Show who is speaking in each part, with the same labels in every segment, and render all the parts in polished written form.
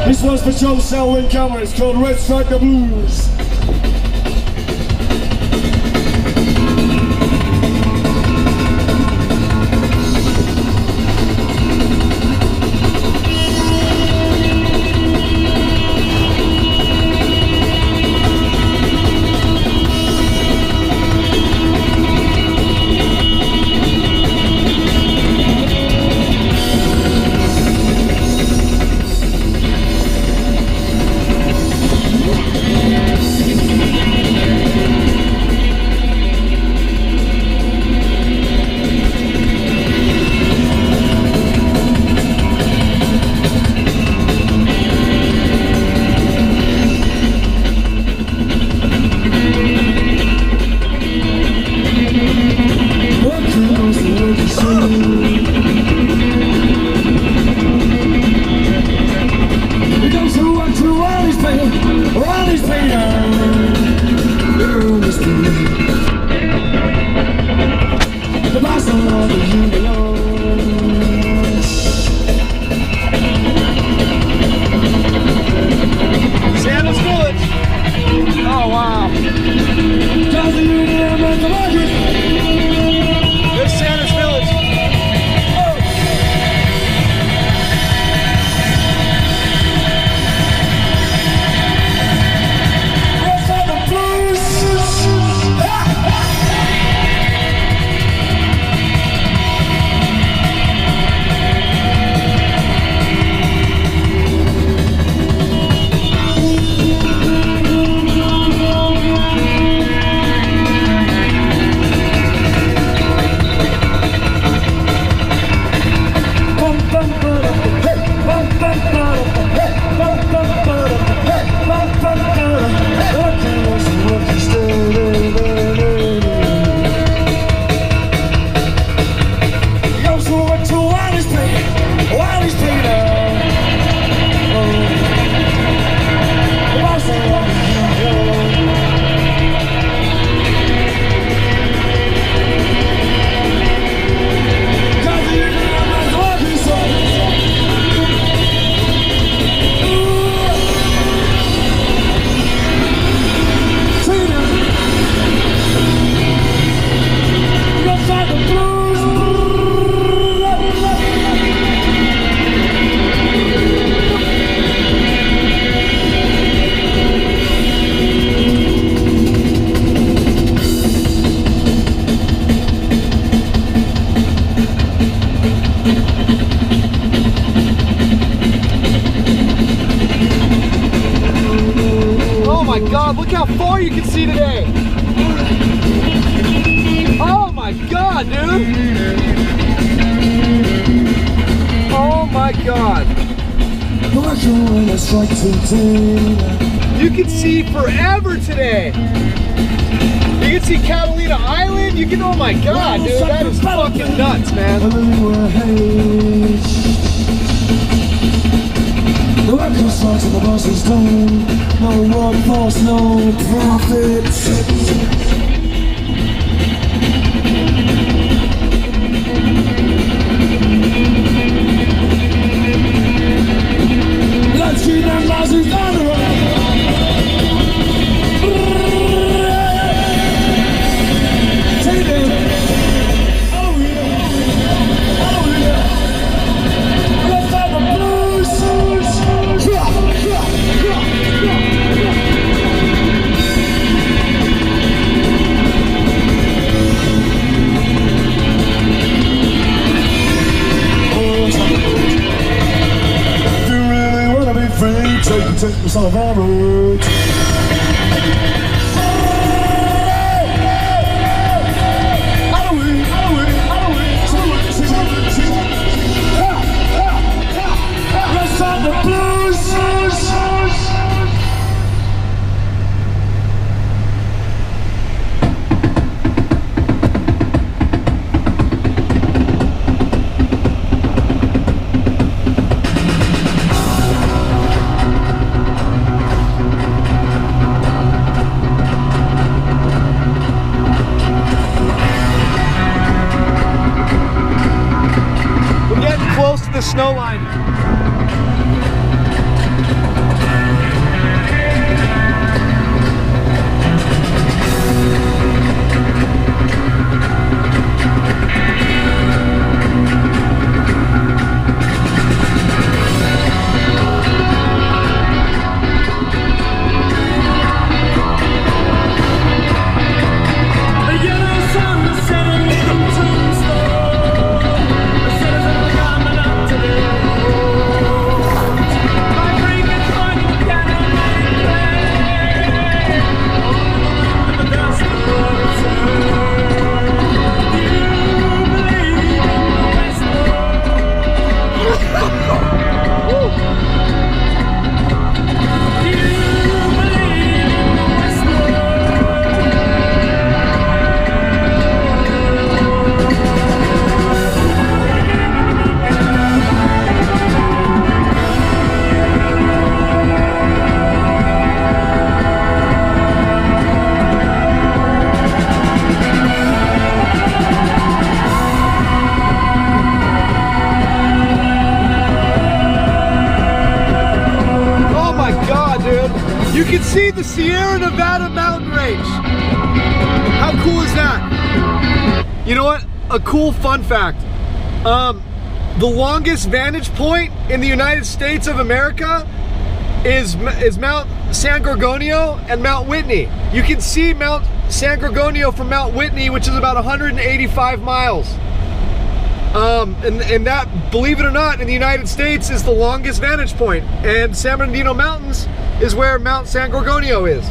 Speaker 1: This one's for Joe Selwyn Cameron. It's called Red Striker Blues.
Speaker 2: Look how far you can see today. Oh my God, dude. Oh my God. You can see forever today. You can see Catalina Island. You can, oh my God, dude. That is fucking nuts, man.
Speaker 1: The record starts and the bus is done. No workforce, no profits. Let's keep them buses on the road. Take it. Oh yeah. Oh yeah. Let's have a blues. Take us off our road. Let's have the blues.
Speaker 2: The snow line. can see the Sierra Nevada mountain range. How cool is that? You know what? A cool fun fact. The longest vantage point in the United States of America is Mount San Gorgonio and Mount Whitney. You can see Mount San Gorgonio from Mount Whitney, which is about 185 miles. And that, believe it or not, in the United States is the longest vantage point. And San Bernardino Mountains is where Mount San Gorgonio is.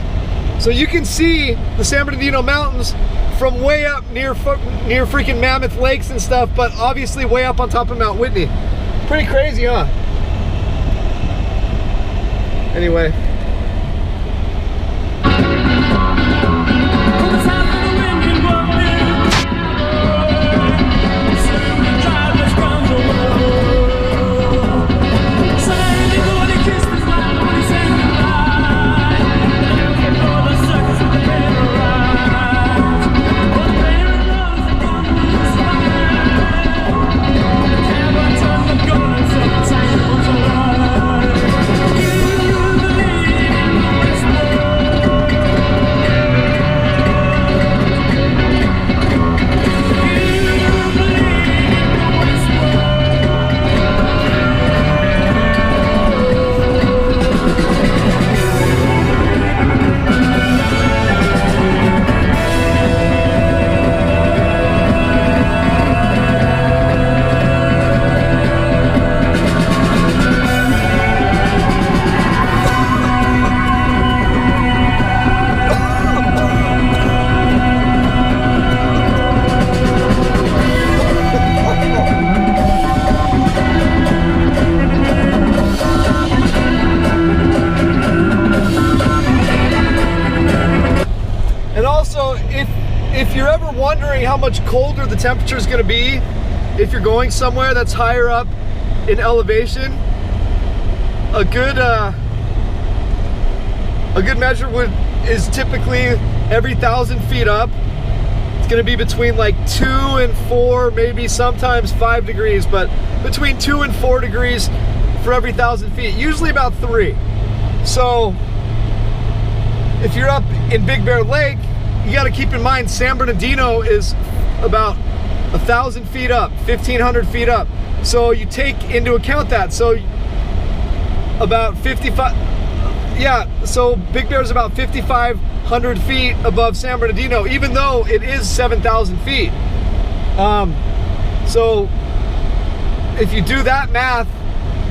Speaker 2: So you can see the San Bernardino Mountains from way up near freaking Mammoth Lakes and stuff, but obviously way up on top of Mount Whitney. Pretty crazy, huh? Anyway. If you're ever wondering how much colder the temperature is going to be if you're going somewhere that's higher up in elevation, a good measure is typically every 1,000 feet up. It's going to be between like 2 and 4, maybe sometimes 5 degrees, but between 2 and 4 degrees for every 1,000 feet, usually about 3. So if you're up in Big Bear Lake, you got to keep in mind San Bernardino is about 1,000 feet up, 1,500 feet up. So you take into account that. So about 55, yeah, so Big Bear is about 5,500 feet above San Bernardino, even though it is 7,000 feet. So if you do that math,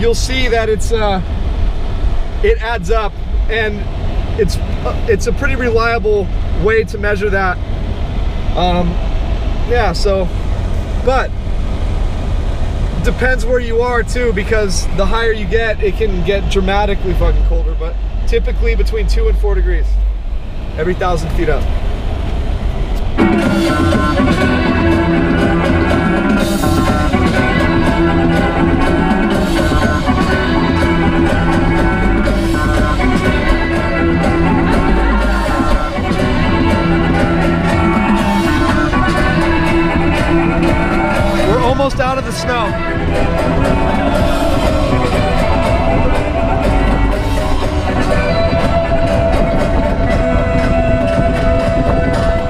Speaker 2: you'll see that it adds up, and it's a pretty reliable way to measure that. Yeah, so, but depends where you are too, because the higher you get, it can get dramatically fucking colder, but typically between 2 and 4 degrees every 1,000 feet up. Almost out of the snow.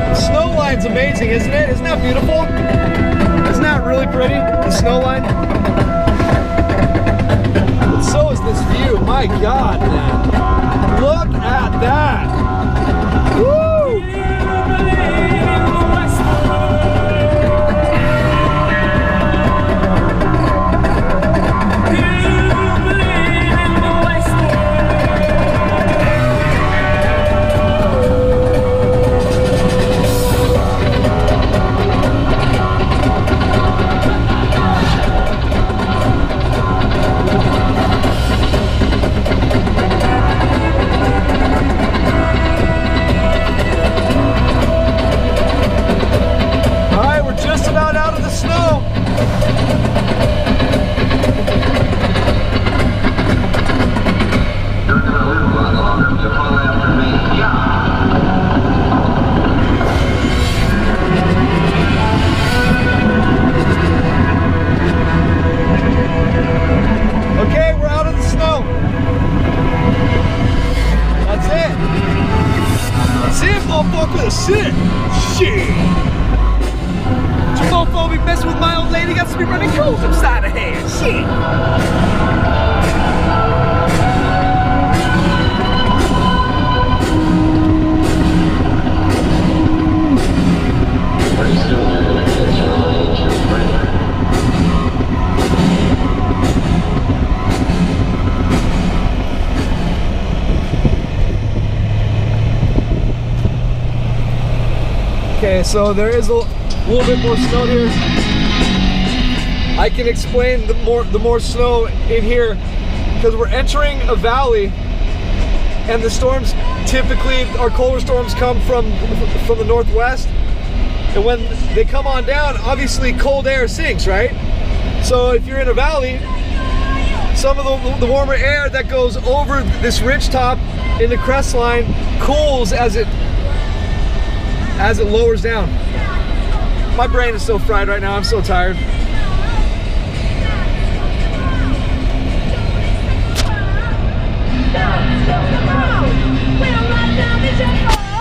Speaker 2: The snow line's amazing, isn't it? Isn't that beautiful? Isn't that really pretty? The snow line? But so is this view. My God, man. Look at that. Woo! shit. Shit. Germophobic messing with my old lady, got to be running coals upside her head. Shit. Okay, so there is a little bit more snow here. I can explain the more snow in here because we're entering a valley, and the storms typically, our colder storms come from the northwest, and when they come on down, obviously cold air sinks, right? So if you're in a valley, some of the warmer air that goes over this ridge top in the crest line cools as it lowers down. My brain is so fried right now, I'm so tired.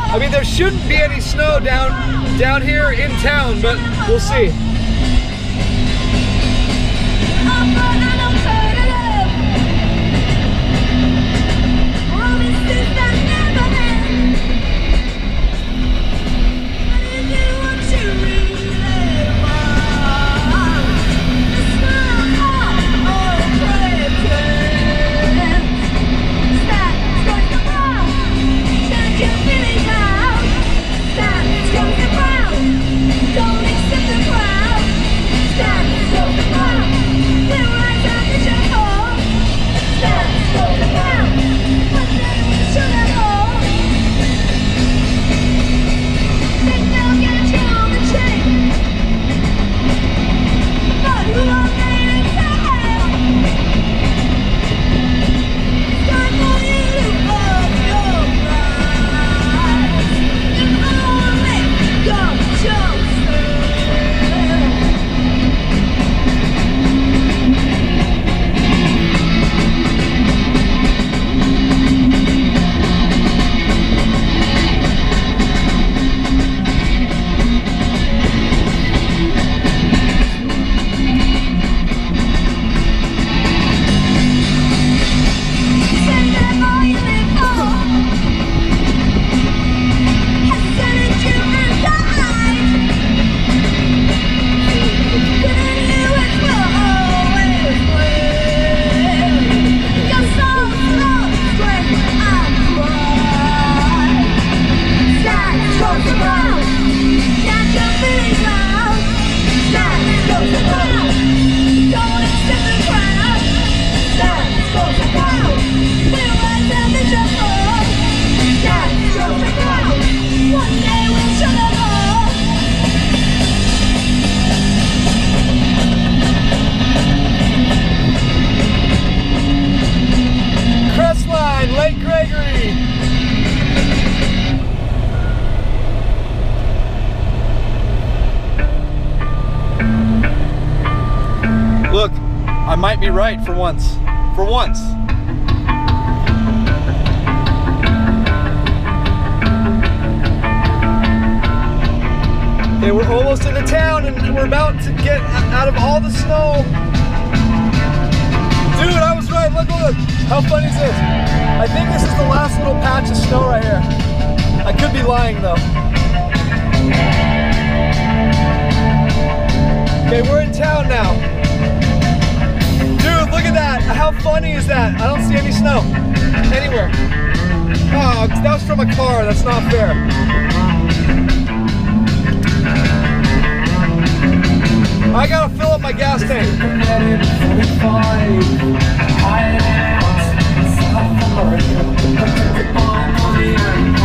Speaker 2: I mean, there shouldn't be any snow down here in town, but we'll see. Look, I might be right for once. For once. Okay, we're almost into town and we're about to get out of all the snow. Dude, I was right. Look, look. How funny is this? I think this is the last little patch of snow right here. I could be lying though. Okay, we're in town now. Dude, look at that. How funny is that? I don't see any snow anywhere. Oh, that was from a car. That's not fair. I gotta fill up my gas tank.